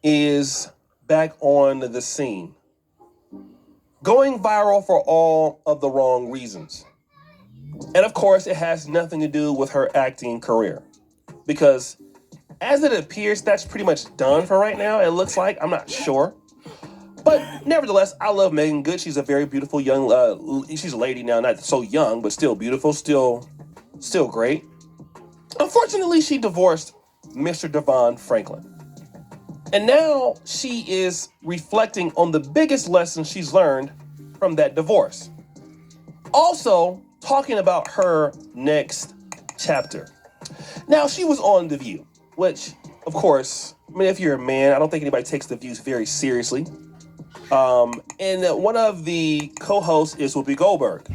is back on the scene, going viral for all of the wrong reasons. And of course, it has nothing to do with her acting career, because as it appears, that's pretty much done for right now. It looks like, I'm not sure. But nevertheless, I love Meagan Good. She's a very beautiful young, she's a lady now, not so young, but still beautiful, still great. Unfortunately, she divorced Mr. Devon Franklin. And now she is reflecting on the biggest lesson she's learned from that divorce. Also, talking about her next chapter. Now, she was on The View, which, of course, I mean, if you're a man, I don't think anybody takes The View very seriously. And one of the co-hosts is Whoopi Goldberg.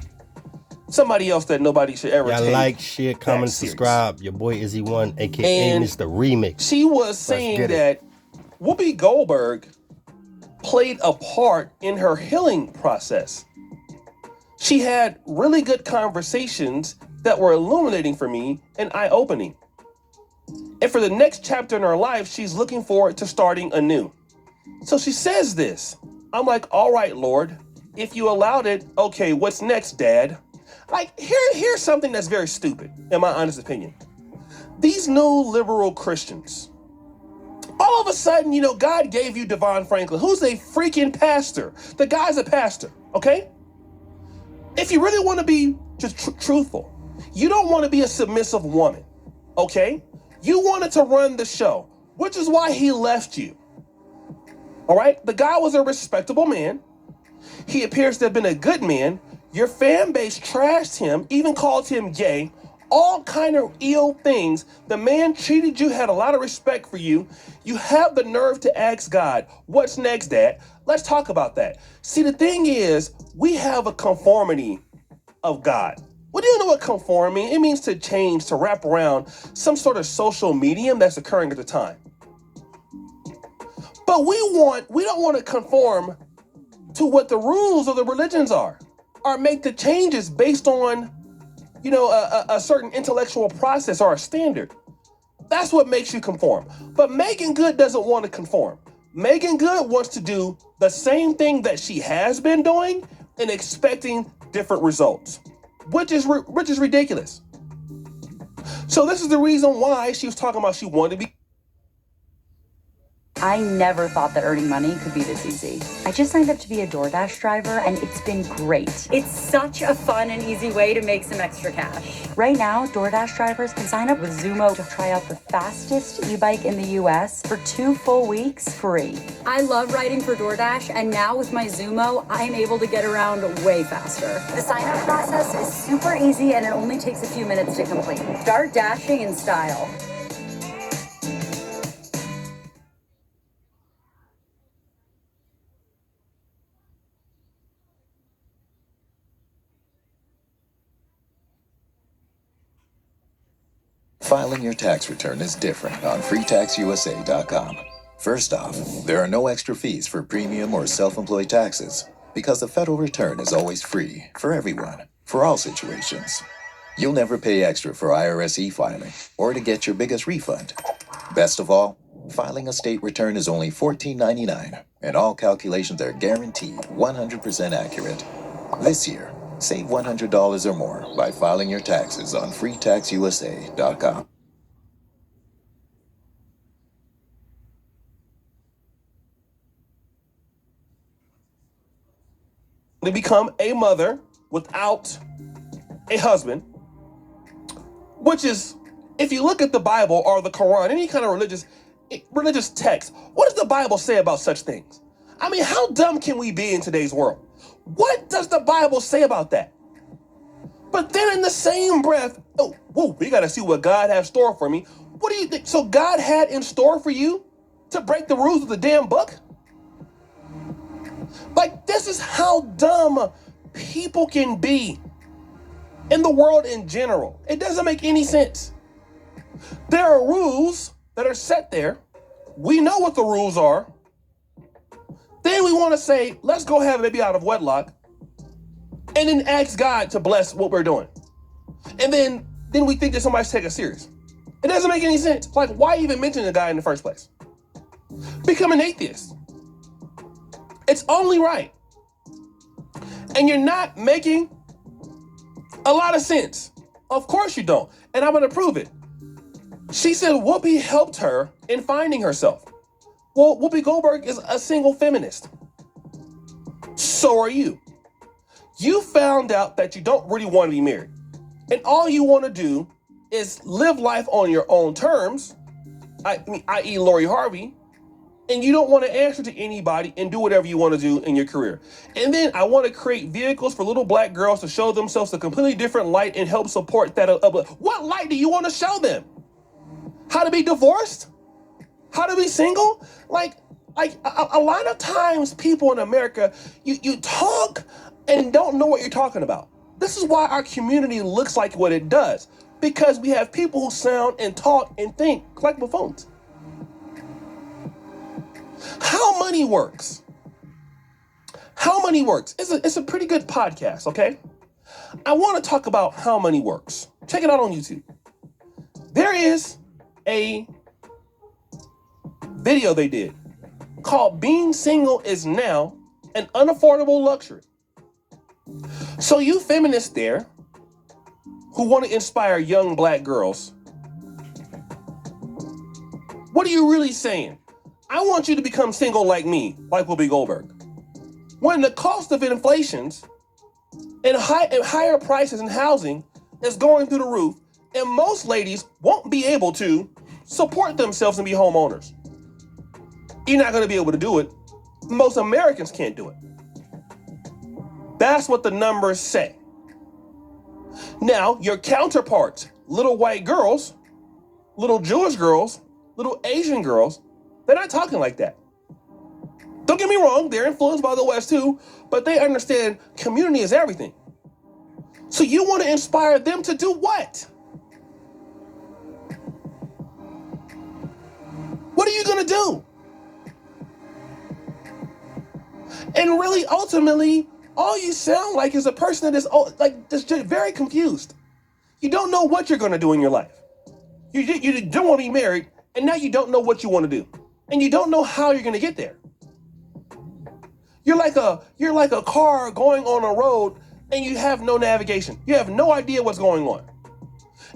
Somebody else that nobody should ever take. Like, share, comment, subscribe. Your boy Izzy1, a.k.a. Mr. Remix. She was saying that Whoopi Goldberg played a part in her healing process. She had really good conversations that were illuminating for me and eye-opening. And for the next chapter in her life, she's looking forward to starting anew. So she says this. I'm like, all right, Lord, if you allowed it, okay, what's next, Dad? Like, here's something that's very stupid, in my honest opinion. These new liberal Christians, all of a sudden, you know, God gave you Devon Franklin, who's a freaking pastor. The guy's a pastor, okay? If you really want to be just truthful, you don't want to be a submissive woman, okay? You wanted to run the show, which is why he left you. All right? The guy was a respectable man. He appears to have been a good man. Your fan base trashed him, even called him gay, all kind of ill things. The man treated you, had a lot of respect for you. You have the nerve to ask God, what's next, Dad? Let's talk about that. See, the thing is, we have a conformity of God. What do you know what conform means? It means to change, to wrap around some sort of social medium that's occurring at the time. But we don't want to conform to what the rules of the religions are, or make the changes based on, you know, a certain intellectual process or a standard. That's what makes you conform. But Meagan Good doesn't want to conform. Meagan Good wants to do the same thing that she has been doing and expecting different results, which is ridiculous. So this is the reason why she was talking about she wanted to be. I never thought that earning money could be this easy. I just signed up to be a DoorDash driver, and it's been great. It's such a fun and easy way to make some extra cash. Right now, DoorDash drivers can sign up with Zumo to try out the fastest e-bike in the US for 2 full weeks free. I love riding for DoorDash, and now with my Zumo, I'm able to get around way faster. The sign-up process is super easy, and it only takes a few minutes to complete. Start dashing in style. Filing your tax return is different on freetaxusa.com. First off, there are no extra fees for premium or self-employed taxes because the federal return is always free for everyone, for all situations. You'll never pay extra for IRS e-filing or to get your biggest refund. Best of all, filing a state return is only $14.99, and all calculations are guaranteed 100% accurate. This year, save $100 or more by filing your taxes on freetaxusa.com. To become a mother without a husband, which is, if you look at the Bible or the Quran, any kind of religious text, what does the Bible say about such things? I mean, how dumb can we be in today's world? What does the Bible say about that? But then in the same breath, we got to see what God has in store for me. What do you think? So God had in store for you to break the rules of the damn book? Like, this is how dumb people can be in the world in general. It doesn't make any sense. There are rules that are set there. We know what the rules are. Then we want to say, let's go have a baby out of wedlock, and then ask God to bless what we're doing. And then we think that somebody's taking us serious. It doesn't make any sense. Like, why even mention the guy in the first place? Become an atheist. It's only right. And you're not making a lot of sense. Of course you don't. And I'm going to prove it. She said Whoopi helped her in finding herself. Well, Whoopi Goldberg is a single feminist. So are you. You found out that you don't really want to be married. And all you want to do is live life on your own terms, i.e. Lori Harvey, and you don't want to answer to anybody and do whatever you want to do in your career. And then I want to create vehicles for little black girls to show themselves a completely different light and help support that. What light do you want to show them? How to be divorced? How to be single? Like a lot of times people in America, you talk and don't know what you're talking about. This is why our community looks like what it does. Because we have people who sound and talk and think like buffoons. How money works. How money works. It's a pretty good podcast, okay? I want to talk about how money works. Check it out on YouTube. There is a video they did called Being Single is Now an Unaffordable Luxury. So you feminists there who want to inspire young black girls, what are you really saying? I want you to become single like me, like Whoopi Goldberg. When the cost of inflations and higher prices in housing is going through the roof, and most ladies won't be able to support themselves and be homeowners. You're not going to be able to do it. Most Americans can't do it. That's what the numbers say. Now, your counterparts, little white girls, little Jewish girls, little Asian girls, they're not talking like that. Don't get me wrong, they're influenced by the West too, but they understand community is everything. So you want to inspire them to do what? What are you going to do? And really, ultimately, all you sound like is a person that is just very confused. You don't know what you're going to do in your life. You don't want to be married, and now you don't know what you want to do. And you don't know how you're going to get there. You're like a car going on a road, and you have no navigation. You have no idea what's going on.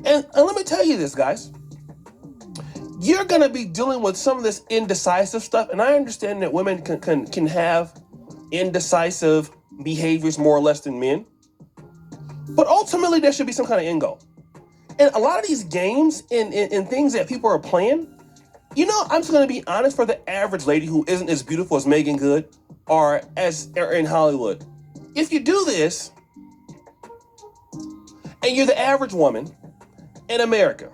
And let me tell you this, guys. You're going to be dealing with some of this indecisive stuff, and I understand that women can have indecisive behaviors more or less than men. But ultimately, there should be some kind of end goal. And a lot of these games and things that people are playing, you know, I'm just going to be honest, for the average lady who isn't as beautiful as Meagan Good or in Hollywood. If you do this, and you're the average woman in America,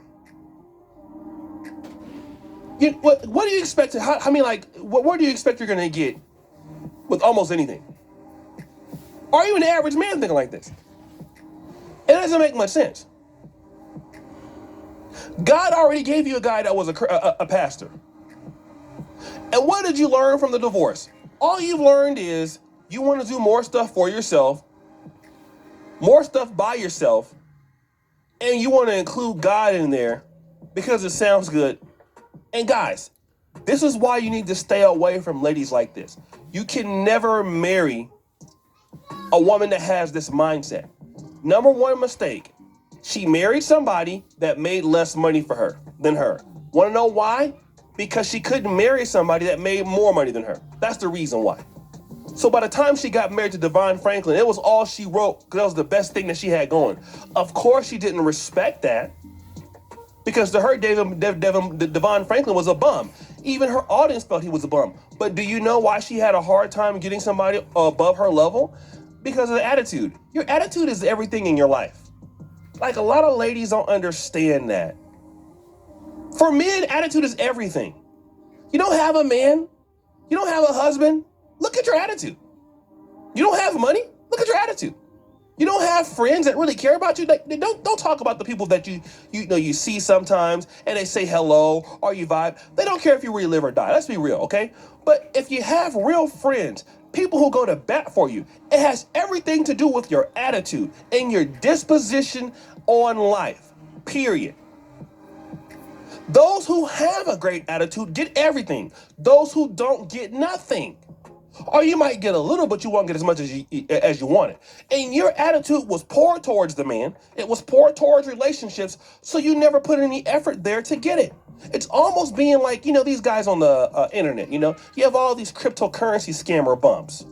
what do you expect? Where do you expect you're going to get with almost anything? Or even an average man thinking like this? It doesn't make much sense. God already gave you a guy that was a pastor. And what did you learn from the divorce? All you've learned is you want to do more stuff for yourself, more stuff by yourself, and you want to include God in there because it sounds good. And guys, this is why you need to stay away from ladies like this. You can never marry a woman that has this mindset. Number one mistake, she married somebody that made less money for her than her. Want to know why? Because she couldn't marry somebody that made more money than her. That's the reason why. So by the time she got married to Devon Franklin, it was all she wrote because that was the best thing that she had going. Of course, she didn't respect that because to her, Devon Franklin was a bum. Even her audience felt he was a bum. But do you know why she had a hard time getting somebody above her level? Because of the attitude. Your attitude is everything in your life. Like, a lot of ladies don't understand that. For men, attitude is everything. You don't have a man. You don't have a husband. Look at your attitude. You don't have money. Look at your attitude. You don't have friends that really care about you. Don't talk about the people that you see sometimes and they say hello or you vibe. They don't care if you really live or die. Let's be real, okay? But if you have real friends, people who go to bat for you, it has everything to do with your attitude and your disposition on life, period. Those who have a great attitude get everything. Those who don't get nothing. Or you might get a little, but you won't get as much as you wanted. And your attitude was poor towards the man. It was poor towards relationships, so you never put any effort there to get it. It's almost being like, these guys on the internet, you have all these cryptocurrency scammer bumps.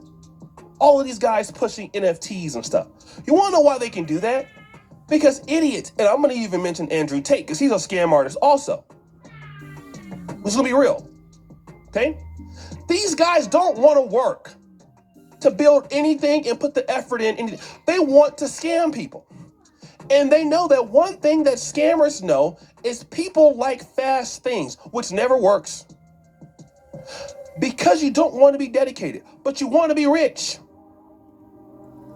All of these guys pushing NFTs and stuff. You want to know why they can do that? Because idiots, and I'm going to even mention Andrew Tate, because he's a scam artist also. This will be real, okay? These guys don't want to work to build anything and put the effort in. They want to scam people. And they know that one thing that scammers know is people like fast things, which never works. Because you don't want to be dedicated, but you want to be rich.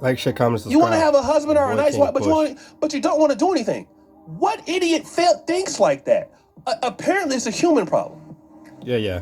Like, share, comment, subscribe. You want to have a husband or a nice wife, but you don't want to do anything. What idiot thinks like that? Apparently, it's a human problem. Yeah.